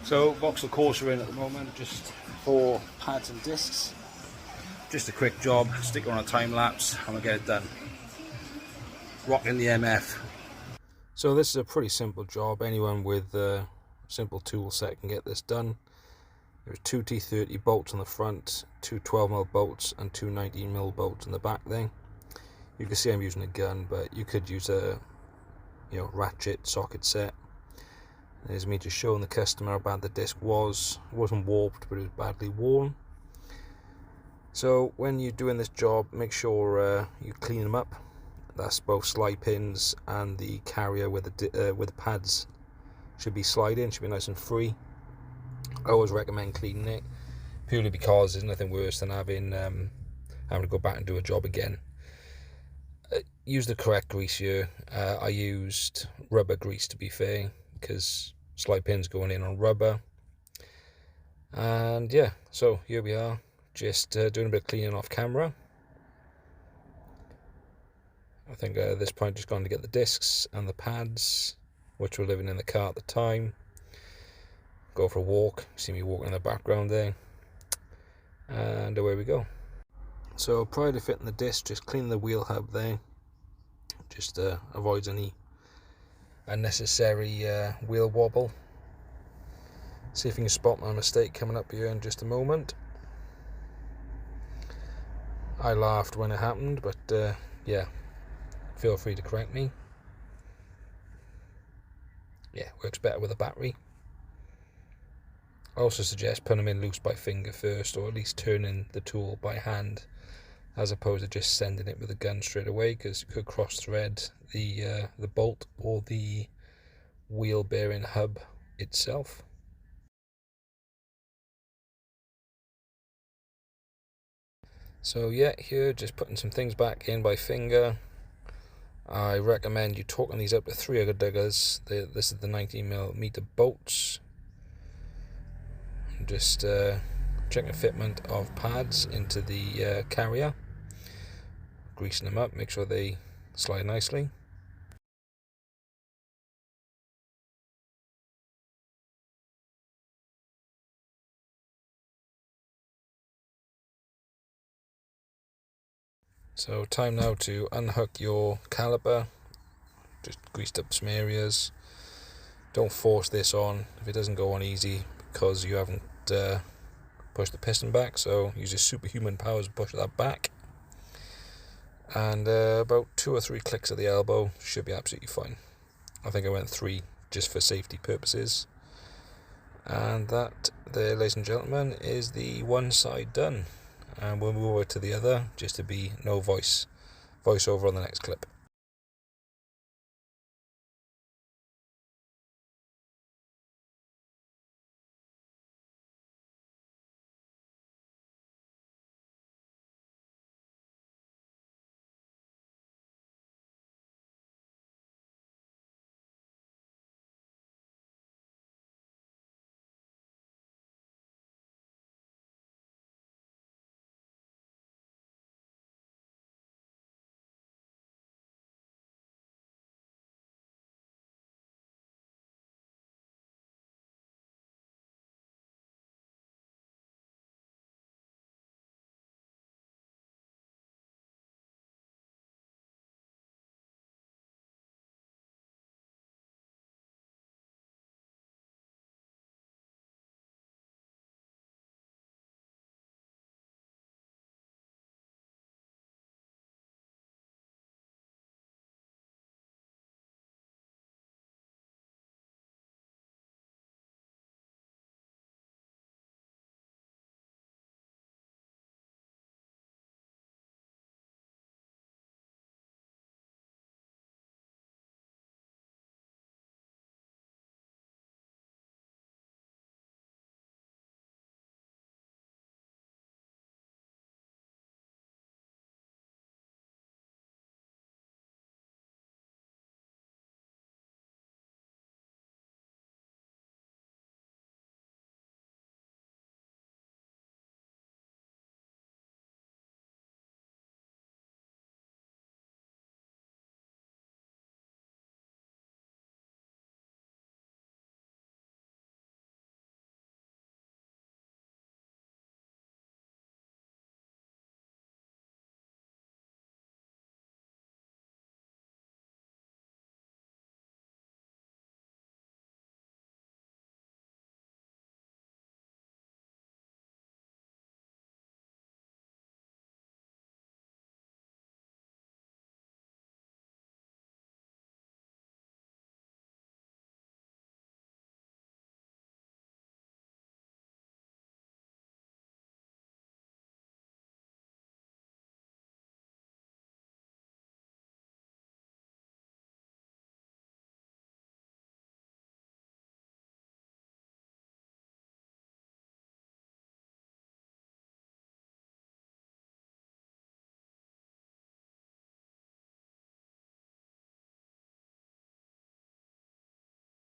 So Vauxhall Corsa in at the moment, just for pads and discs. Just a quick job, stick on a time lapse and we'll get it done. Rocking the MF. So this is a pretty simple job. Anyone with a simple tool set can get this done. There's two T30 bolts on the front, two 12mm bolts and two 19mm bolts in the back there. You can see I'm using a gun, but you could use a ratchet socket set. There's me just showing the customer how bad the disc was. It wasn't warped, but it was badly worn. So when you're doing this job, make sure you clean them up. That's both slide pins and the carrier with the pads should be sliding, should be nice and free. I always recommend cleaning it, purely because there's nothing worse than having to go back and do a job again. Use the correct grease here. I used rubber grease, to be fair, because slide pins going in on rubber. And yeah, so here we are, just doing a bit of cleaning off camera. I think at this point just gone to get the discs and the pads, which were living in the car at the time. Go for a walk, see me walking in the background there, and away we go. So prior to fitting the disc, just clean the wheel hub there, just avoids any unnecessary wheel wobble. See if you can spot my mistake coming up here in just a moment. I laughed when it happened, but yeah, feel free to correct me. Yeah, works better with a battery. I also suggest putting them in loose by finger first, or at least turning the tool by hand, as opposed to just sending it with a gun straight away, because it could cross thread the bolt or the wheel bearing hub itself. So yeah, here just putting some things back in by finger. I recommend you torquing these up to 300 diggers. This is the 19mm bolts. Just checking fitment of pads into the carrier, greasing them up, make sure they slide nicely. So time now to unhook your caliper. Just greased up some areas. Don't force this on if it doesn't go on easy, because you haven't pushed the piston back, so use your superhuman powers to push that back. And about 2 or 3 clicks at the elbow should be absolutely fine. I think I went 3 just for safety purposes. And that there, ladies and gentlemen, is the one side done. And we'll move over to the other, just to be no voiceover on the next clip.